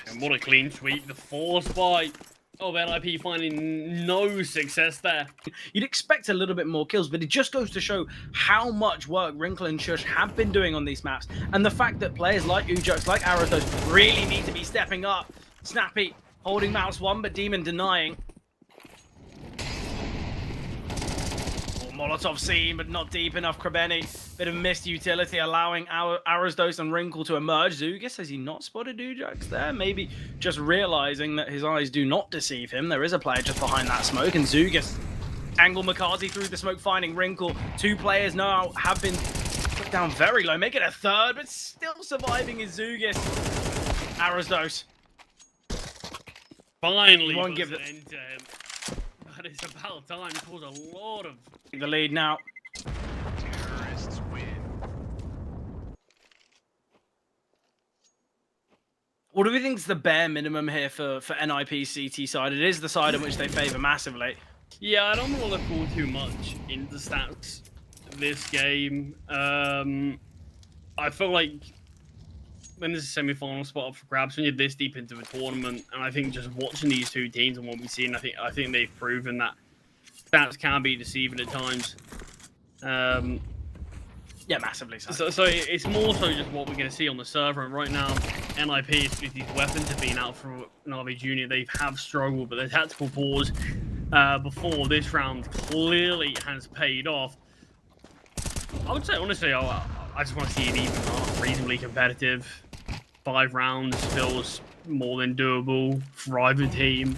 And what a clean sweep. The force by of NIP finding no success there. You'd expect a little bit more kills, but it just goes to show how much work Wrinkle and Shush have been doing on these maps. And the fact that players like dziugss, like Arazdos, really need to be stepping up. Snappy holding mouse one, but Demon denying. Molotov seen, but not deep enough. krabeni, bit of missed utility, allowing Arazdos and Wrinkle to emerge. dziugss, has he not spotted dziugss there? Maybe just realizing that his eyes do not deceive him. There is a player just behind that smoke, and dziugss angle makazze through the smoke, finding Wrinkle. Two players now have been put down very low, make it a third, but still surviving is dziugss. Arazdos. Finally won't puts give an end to him. But it's about time. It caused a lot of... The lead now. Terrorists win. What do we think is the bare minimum here for NIP's CT side? It is the side in which they favour massively. Yeah, I don't want to look forward too much into stats this game. I feel like when there's a semi-final spot up for grabs, when you're this deep into the tournament, and I think just watching these two teams and what we've seen, I think they've proven that stats can be deceiving at times. Yeah, massively so. So it's more so just what we're going to see on the server. And right now, NIP, these weapons have been out for NaVi Junior. They have struggled, but the tactical pause before this round clearly has paid off. I would say, honestly, I just want to see it even, reasonably competitive. 5 rounds feels more than doable for either team.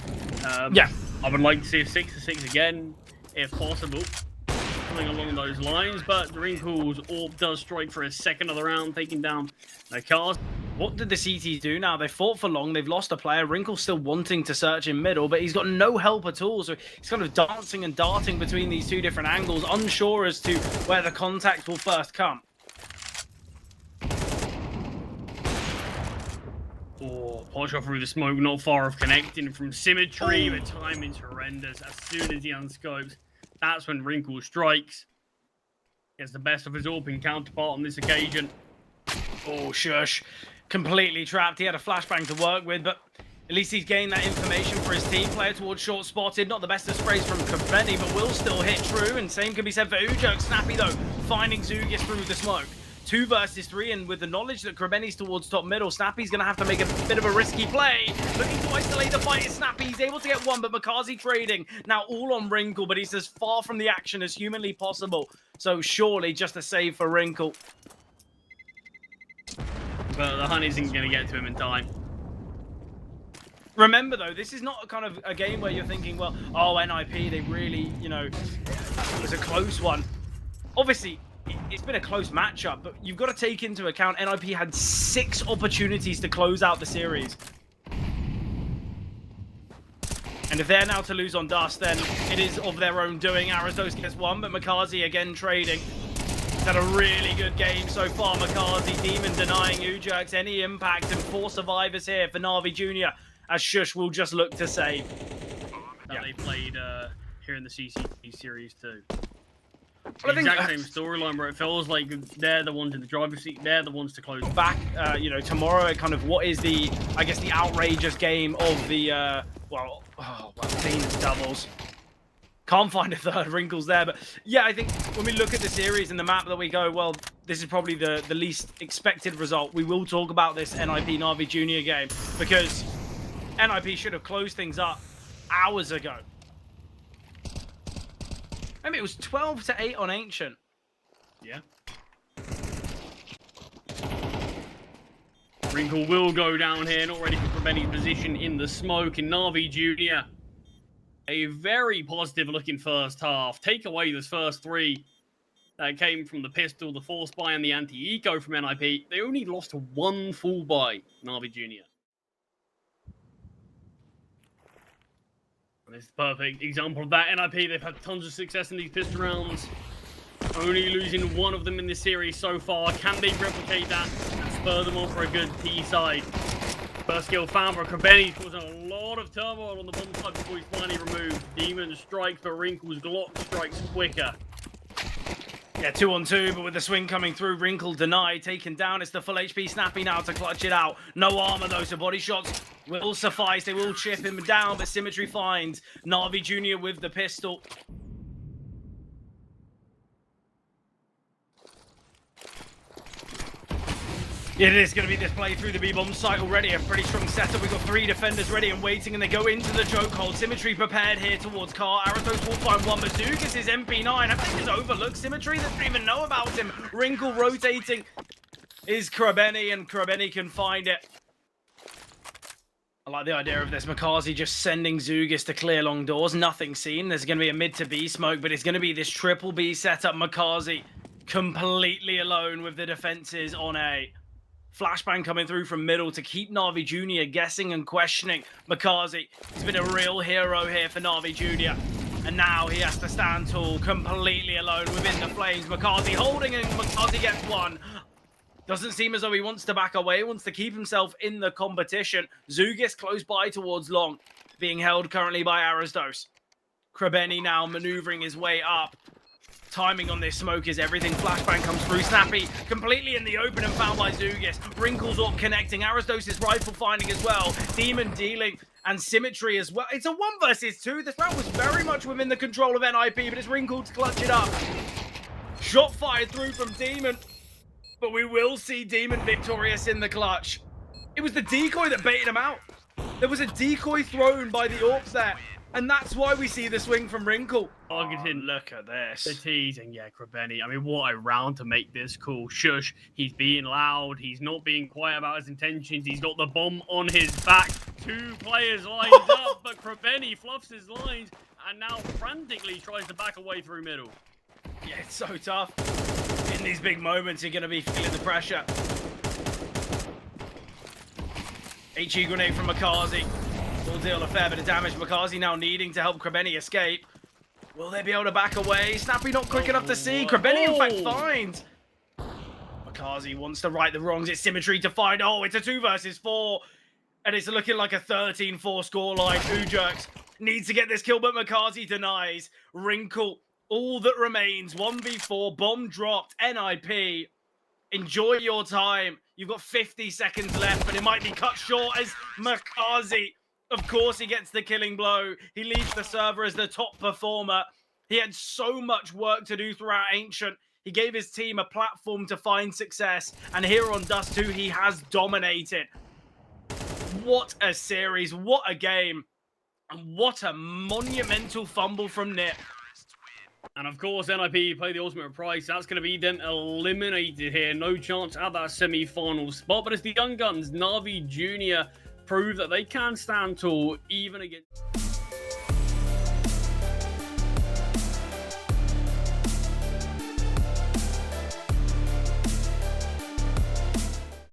Yeah. I would like to see a 6-6 again, if possible. Something along those lines, but Wrinkle's AWP does strike for a second of the round, taking down makazze. What did the CTs do now? They fought for long, they've lost a player. Wrinkle's still wanting to search in middle, but he's got no help at all. So he's kind of dancing and darting between these two different angles, unsure as to where the contact will first come. Oh, pot shot through the smoke, not far off connecting from cmtry, but timing's horrendous. As soon as he unscopes, that's when Wrinkle strikes. Gets the best of his AWP counterpart on this occasion. Oh, shush. Completely trapped. He had a flashbang to work with, but at least he's gained that information for his team player towards short spotted. Not the best of sprays from krabeni, but will still hit true. And same can be said for dziugss. Snappy, though, finding dziugss through the smoke. 2 versus 3, and with the knowledge that krabeni's towards top middle, Snappy's going to have to make a bit of a risky play. Looking to isolate the fight is Snappy. He's able to get one, but makazze trading now all on Wrinkle, but he's as far from the action as humanly possible. So surely just a save for Wrinkle. But the hunt isn't going to get to him in time. Remember, though, this is not kind of a game where you're thinking, well, oh, NIP, they really, you know, it was a close one. Obviously, it's been a close matchup, but you've got to take into account NIP had 6 opportunities to close out the series. And if they're now to lose on Dust, then it is of their own doing. Arizos gets one, but makazze again trading. He's had a really good game so far, makazze. Demon denying dziugss any impact, and 4 survivors here for NaVi Junior, as Shush will just look to save. That they played here in the CCT series too. Well, The exact same storyline where it feels like they're the ones in the driver's seat, they're the ones to close back. You know, tomorrow, kind of what is the, I guess, the outrageous game of the, Demon's doubles. Can't find a third. Wrinkles there, but yeah, I think when we look at the series and the map that we go, well, this is probably the least expected result. We will talk about this NIP NaVi Junior game because NIP should have closed things up hours ago. I mean, it was 12-8 on Ancient. Yeah. Wrinkle will go down here, not ready for krabeni's position in the smoke, and NaVi Junior. A very positive looking first half. Take away this first 3 that came from the pistol, the force buy, and the anti-eco from NIP. They only lost to 1 full buy, NaVi Junior. This is a perfect example of that. NIP, they've had tons of success in these pistol rounds. Only losing 1 of them in this series so far. Can they replicate that and spur them on for a good T side? First kill found for krabeni, causing a lot of turmoil on the bomb side before he's finally removed. Demon strikes, but Wrinkle's Glock strikes quicker. Yeah, 2-on-2, but with the swing coming through, Wrinkle denied, taken down. It's the full HP Snappy now to clutch it out. No armor though, so body shots will suffice. They will chip him down, but cmtry finds NaVi Junior with the pistol. It is going to be this play through the B-bomb site already. A pretty strong setup. We've got 3 defenders ready and waiting, and they go into the choke hold. cmtry prepared here towards Car. Arizos will find one, but dziugss is MP9. I think he's overlooked cmtry. They don't even know about him. Wrinkle rotating is krabeni, and krabeni can find it. I like the idea of this. makazze just sending dziugss to clear long doors. Nothing seen. There's going to be a mid to B smoke, but it's going to be this triple B setup. makazze completely alone with the defenses on A. Flashbang coming through from middle to keep NaVi Junior guessing and questioning. makazze, he's been a real hero here for NaVi Junior. And now he has to stand tall, completely alone within the flames. makazze holding, and makazze gets one. Doesn't seem as though he wants to back away, wants to keep himself in the competition. dziugss close by towards long, being held currently by Arizos. krabeni now maneuvering his way up. Timing on this smoke is everything. Flashbang comes through. Snappy completely in the open and found by dziugss. Wrinkles up connecting. Arizos' rifle finding as well. Demon dealing and cmtry as well. It's a 1 versus 2. This round was very much within the control of NIP, but it's Wrinkle to clutch it up. Shot fired through from Demon, but we will see Demon victorious in the clutch. It was the decoy that baited him out. There was a decoy thrown by the AWPs there. And that's why we see the swing from Wrinkle. Targeting Look at this. the tease, and yeah, krabeni. I mean, what a round to make this cool. Shush, he's being loud. He's not being quiet about his intentions. He's got the bomb on his back. 2 players lined up, but krabeni fluffs his lines and now frantically tries to back away through middle. Yeah, it's so tough. In these big moments, you're going to be feeling the pressure. HE grenade from makazze. Will deal a fair bit of damage. makazze now needing to help krabeni escape. Will they be able to back away? Snappy not quick enough to see. krabeni, in fact, finds. makazze wants to right the wrongs. It's cmtry to find. Oh, it's a 2 versus 4. And it's looking like a 13-4 scoreline. dziugss needs to get this kill, but makazze denies. Wrinkle, all that remains. 1v4, bomb dropped. NIP. Enjoy your time. You've got 50 seconds left, but it might be cut short as makazze. Of course, he gets the killing blow. He leaves the server as the top performer. He had so much work to do throughout Ancient. He gave his team a platform to find success. And here on Dust 2, he has dominated. What a series. What a game. And what a monumental fumble from Nip. And of course, NIP play the ultimate price. That's going to be them eliminated here. No chance at that semi-final spot. But it's the young guns, NaVi Junior, prove that they can stand tall even against...